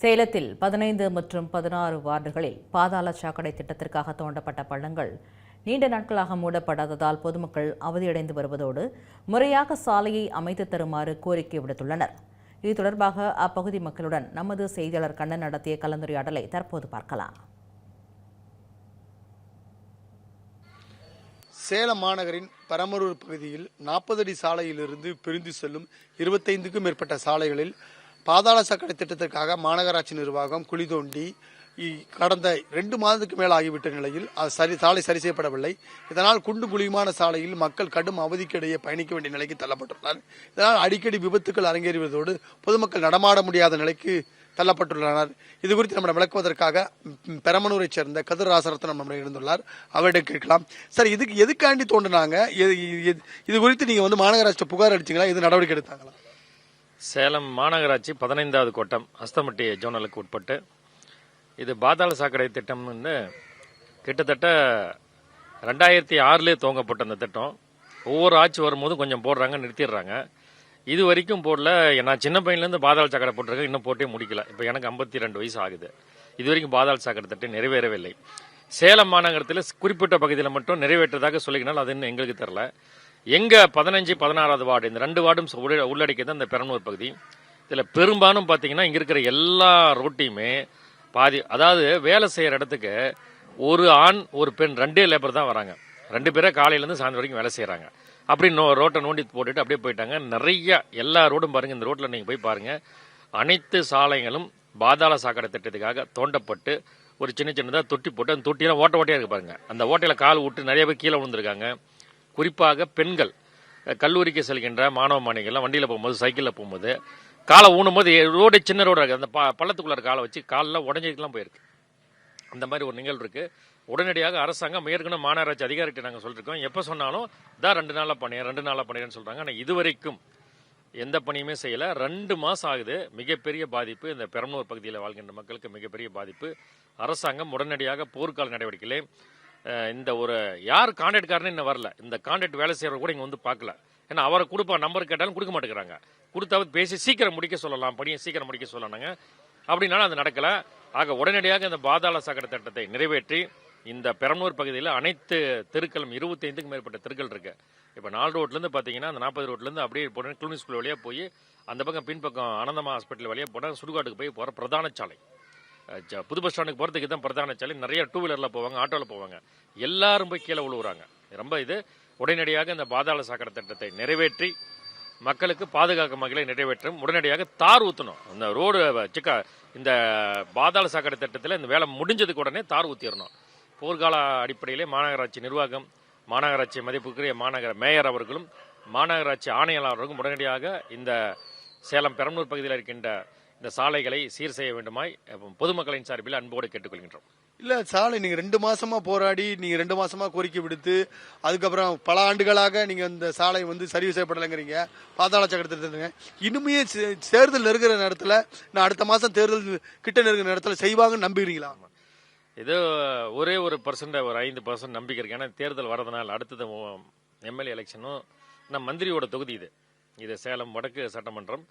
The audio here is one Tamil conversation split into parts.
சேலத்தில் 15 மற்றும் 16 வார்டுகளில் பாதாள சாக்கடை திட்டத்திற்காக தோண்டப்பட்ட பள்ளங்கள் நீண்ட நாட்களாக மூடப்படாததால் பொதுமக்கள் அவதியடைந்து வருவதோடு முறையாக சாலையை அமைத்து தருமாறு கோரிக்கை விடுத்துள்ளனர். இது தொடர்பாக அப்பகுதி மக்களுடன் நமது செய்தியாளர் கண்ணன் நடத்திய கலந்துரையாடலை தற்போது பார்க்கலாம். சேலம் மாநகரின் பரமரூர் பகுதியில் 40 அடி சாலையிலிருந்து பிரிந்து செல்லும் 25க்கும் மேற்பட்ட சாலைகளில் பாதாள சாக்கடை திட்டத்திற்காக மாநகராட்சி நிர்வாகம் குழி தோண்டி கடந்த 2 மாதத்துக்கு மேல் ஆகிவிட்ட நிலையில் சாலை சரி செய்யப்படவில்லை. இதனால் குண்டு குழியுமான சாலையில் மக்கள் கடும் அவதிக்கிடையே பயணிக்க வேண்டிய நிலைக்கு தள்ளப்பட்டுள்ளனர். இதனால் அடிக்கடி விபத்துக்கள் அரங்கேறுவதோடு பொதுமக்கள் நடமாட முடியாத நிலைக்கு தள்ளப்பட்டுள்ளனர். இது குறித்து நம்ம விளக்குவதற்காக பெரம்பலூரை சேர்ந்த கதிர் ராசரத்னம் நம்ம இருந்துள்ளார். அவரிடம் கேட்கலாம். சார், இதுக்கு எதுக்காண்டி தோண்டினாங்க? இது குறித்து நீங்க மாநகராட்சி புகார் அளிச்சீங்களா? இது நடவடிக்கை எடுத்தாங்களா? சேலம் மாநகராட்சி 15வது கோட்டம் அஸ்தமட்டி ஜோனலுக்கு உட்பட்டு இது பாதாள சாக்கடை திட்டம்னு கிட்டத்தட்ட 2006 துவங்கப்பட்ட அந்த திட்டம். ஒவ்வொரு ஆட்சி வரும்போதும் கொஞ்சம் போடுறாங்க, நிறுத்திடுறாங்க. இது வரைக்கும் போடல. நான் சின்ன பையன்லேருந்து பாதாள சாக்கடை போட்டிருக்கேன், இன்னும் போட்டே முடிக்கல. இப்போ எனக்கு 52 வயசு ஆகுது. இது வரைக்கும் பாதாள சாக்கடை திட்டம் நிறைவேறவில்லை. சேலம் மாநகரத்தில் குறிப்பிட்ட பகுதியில் மட்டும் நிறைவேற்றதாக சொல்லிக்கினால் அது இன்னும் எங்களுக்கு தெரியல. எங்க 15, 16வது வார்டு, இந்த 2 வார்டும் உள்ளடக்கியது அந்த பெரம்பலூர் பகுதி. இதில் பெரும்பாலும் பார்த்தீங்கன்னா இங்கே இருக்கிற எல்லா ரோட்டையுமே பாதி, அதாவது வேலை செய்கிற இடத்துக்கு ஒரு ஆண் ஒரு பெண் 2 லேபர் தான் வராங்க. 2 பேரை காலையிலேருந்து சாயந்தரம் வரைக்கும் வேலை செய்கிறாங்க. அப்படி ரோட்டை நோண்டி போட்டுட்டு அப்படியே போயிட்டாங்க. நிறைய எல்லா ரோடும் பாருங்கள், இந்த ரோட்டில் நீங்கள் போய் பாருங்கள். அனைத்து சாலைகளும் பாதாள சாக்கடை திட்டத்துக்காக தோண்டப்பட்டு ஒரு சின்னதாக தொட்டி போட்டு அந்த தொட்டியெல்லாம் ஓட்டையாக இருக்கு பாருங்கள். அந்த ஓட்டையில் கால் விட்டு நிறைய பேர் கீழே விழுந்திருக்காங்க. குறிப்பாக பெண்கள், கல்லூரிக்கு செல்கின்ற மாணவ மாணவிகள்லாம் வண்டியில் போகும்போது, சைக்கிளில் போகும்போது காலை ஊனும்போது ரோடு சின்ன ரோடு இருக்குது, அந்த பள்ளத்துக்குள்ளார காலை வச்சு காலெலாம் உடஞ்சிக்கலாம் போயிருக்கு. அந்த மாதிரி ஒரு நிகழ்வு இருக்குது. உடனடியாக அரசாங்கம் ஏற்கனவே மாநகராட்சி அதிகாரிகிட்ட நாங்கள் சொல்லியிருக்கோம். எப்போ சொன்னாலும் தான் 2 நாளில் பண்ணிடுறேன் 2 நாளில் பண்ணிடுறேன்னு சொல்கிறாங்க. ஆனால் இதுவரைக்கும் எந்த பணியுமே செய்யலை. 2 மாதம் ஆகுது. மிகப்பெரிய பாதிப்பு இந்த பெரம்பலூர் பகுதியில் வாழ்கின்ற மக்களுக்கு மிகப்பெரிய பாதிப்பு. அரசாங்கம் உடனடியாக போர்க்கால நடவடிக்கையிலே இந்த ஒரு யார் கான்ட்ராக்ட்காரனே இன்னும் வரல. இந்த கான்ட்ராக்ட் வேலை செய்கிறவங்க கூட இங்கே வந்து பார்க்கல. ஏன்னா அவரை கொடுப்பா நம்பர் கேட்டாலும் கொடுக்க மாட்டேங்கிறாங்க. கொடுத்தாவது பேசி சீக்கிரம் முடிக்க சொல்லலாம், பணியை சீக்கிரம் முடிக்க சொல்லலாங்க. அப்படின்னாலும் அது நடக்கலை. ஆக உடனடியாக இந்த பாதாள சாக்கடை திட்டத்தை நிறைவேற்றி இந்த பெரம்பலூர் பகுதியில் அனைத்து தெருக்களும் 25க்கும் மேற்பட்ட தெருக்கள் இருக்கு. இப்போ 4 ரோட்லேருந்து பார்த்தீங்கன்னா அந்த 40 ரோட்லேருந்து அப்படியே போனால் கிளினிக் ஸ்கூல் வழியாக போய் அந்த பக்கம் பின்பக்கம் ஆனந்தமா ஹாஸ்பிட்டல் வழியாக போனால் சுடுகாட்டுக்கு போய் போகிற பிரதான சாலை, புது பஸ் ஸ்டாண்டுக்கு போகிறதுக்கு தான் பிரதான சாலை. நிறைய 2 வீலரில் போவாங்க, ஆட்டோவில் போவாங்க. எல்லாரும் போய் கீழே விழுவுறாங்க. ரொம்ப இது உடனடியாக இந்த பாதாள சாக்கடை திட்டத்தை நிறைவேற்றி மக்களுக்கு பாதுகாக்கும் வகையில் நிறைவேற்றும். உடனடியாக தார் ஊற்றணும். இந்த ரோடு இந்த பாதாள சாக்கடை திட்டத்தில் இந்த வேலை முடிஞ்சதுக்கு உடனே தார் ஊற்றிடணும். போர்க்கால அடிப்படையிலே மாநகராட்சி நிர்வாகம், மாநகராட்சி மதிப்புக்குரிய மாநகர மேயர் அவர்களும் மாநகராட்சி ஆணையாளர் அவர்களும் உடனடியாக இந்த சேலம் பெரம்பலூர் பகுதியில் இருக்கின்ற இந்த சாலைகளை சீர் செய்ய வேண்டுமாய் பொதுமக்களின் சார்பில் அன்போடு கேட்டுக்கொள்கின்றோம். இல்ல சாலை நீங்க 2 மாசமா போராடி, நீங்க 2 மாசமா கோரிக்கை விடுத்து, அதுக்கப்புறம் பல ஆண்டுகளாக நீங்க இந்த சாலை சரி செய்யப்படலைங்கிறீங்க, பாதாள சாக்கடை. இனிமே தேர்தல் நெருங்குற நேரத்தில், நான் அடுத்த மாசம் தேர்தல் கிட்ட நெருங்குற நேரத்தில் செய்வாங்கன்னு நம்புகிறீங்களா? இது ஒரே ஒரு 5% நம்பிக்கை இருக்கு. ஏன்னா தேர்தல் வரதுனால அடுத்தது எம்எல்ஏ எலெக்ஷனும் நம்ம மந்திரியோட தொகுதி இது சேலம் வடக்கு சட்டமன்றம்.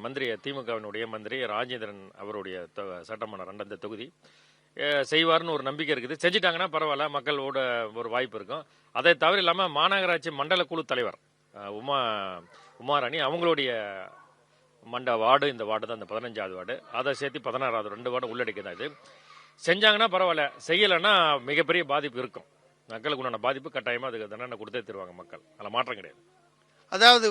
மந்திரி திமுகவினுடைய மந்திரி ராஜேந்திரன் அவருடைய சட்டமன்றம் அந்த தொகுதி செய்வார்னு ஒரு நம்பிக்கை இருக்குது. செஞ்சிட்டாங்கன்னா பரவாயில்ல, மக்களோட ஒரு வாய்ப்பு இருக்கும். அதை தவிர இல்லாமல் மாநகராட்சி மண்டல குழு தலைவர் உமாராணி அவங்களுடைய வார்டு, இந்த வார்டு தான் இந்த 15வது வார்டு, அதை சேர்த்து 16வது 2 வார்டு உள்ளடக்கி தான் இது. செஞ்சாங்கன்னா பரவாயில்ல, செய்யலைன்னா மிகப்பெரிய பாதிப்பு இருக்கும். மக்களுக்கு உண்டான பாதிப்பு கட்டாயமாக அதுக்கு தண்டனை கொடுத்தே தருவாங்க மக்கள். அதில் மாற்றம் கிடையாது. அதாவது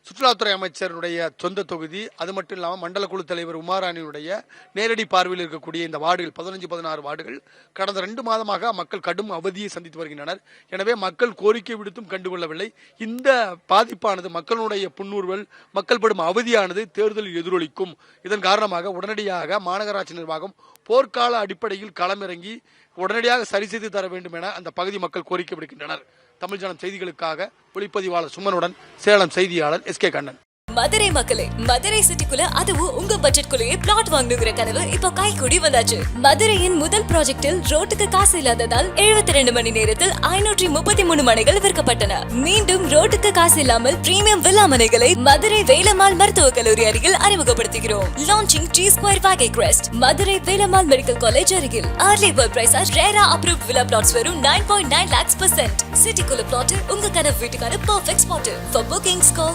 சுற்றுலாத்துறை அமைச்சருடைய சொந்த தொகுதி, அது மட்டும் இல்லாமல் மண்டல குழு தலைவர் உமாராணியுடைய நேரடி பார்வையில் இருக்கக்கூடிய இந்த வார்டுகள் 15, 16 வார்டுகள் கடந்த 2 மாதமாக மக்கள் கடும் அவதியை சந்தித்து வருகின்றனர். எனவே மக்கள் கோரிக்கை விடுத்தும் கண்டுகொள்ளவில்லை. இந்த பாதிப்பானது, மக்களுடைய புன்னூர்வல், மக்கள் படும் அவதியானது தேர்தலில் எதிரொலிக்கும். இதன் காரணமாக உடனடியாக மாநகராட்சி நிர்வாகம் போர்க்கால அடிப்படையில் களமிறங்கி உடனடியாக சரி செய்து தர வேண்டும் என அந்த பகுதி மக்கள் கோரிக்கை விடுக்கின்றனர். தமிழ் ஜனம் செய்திகளுக்காக ஒளிப்பதிவாளர் சுமனுடன் சேலம் செய்தியாளர் SK கண்ணன். மதுரை மக்களே, மதுரை சிட்டிக்குள்ள அதுவும் உங்க பட்ஜெட்குள்ளேயே பிளாட் வாங்கணுங்கிற கனவு இப்போ கைகூடி வந்தாச்சு. மதுரையின் முதல் ப்ராஜெக்டில் ரோட்டுக்கு காசு இல்லாததால் 72 மணி நேரத்தில் 533 மனைகள் விற்கப்பட்டன. மீண்டும் ரோட்டுக்கு காசு இல்லாமல் பிரீமியம் வில்லா மனைகளை மதுரை வேலம்மாள் மருத்துவக் கல்லூரி அருகில் அறிமுகப்படுத்துகிறோம். Launching G Square Valley Crest, Madurai Velammal medical college அருகில். Early bird price RERA approved villa plots வெறும் 9.9 lakhs %. சிட்டிக்குள்ள பிளாட் உங்க கனவு வீட்டுக்கான perfect spot. For bookings call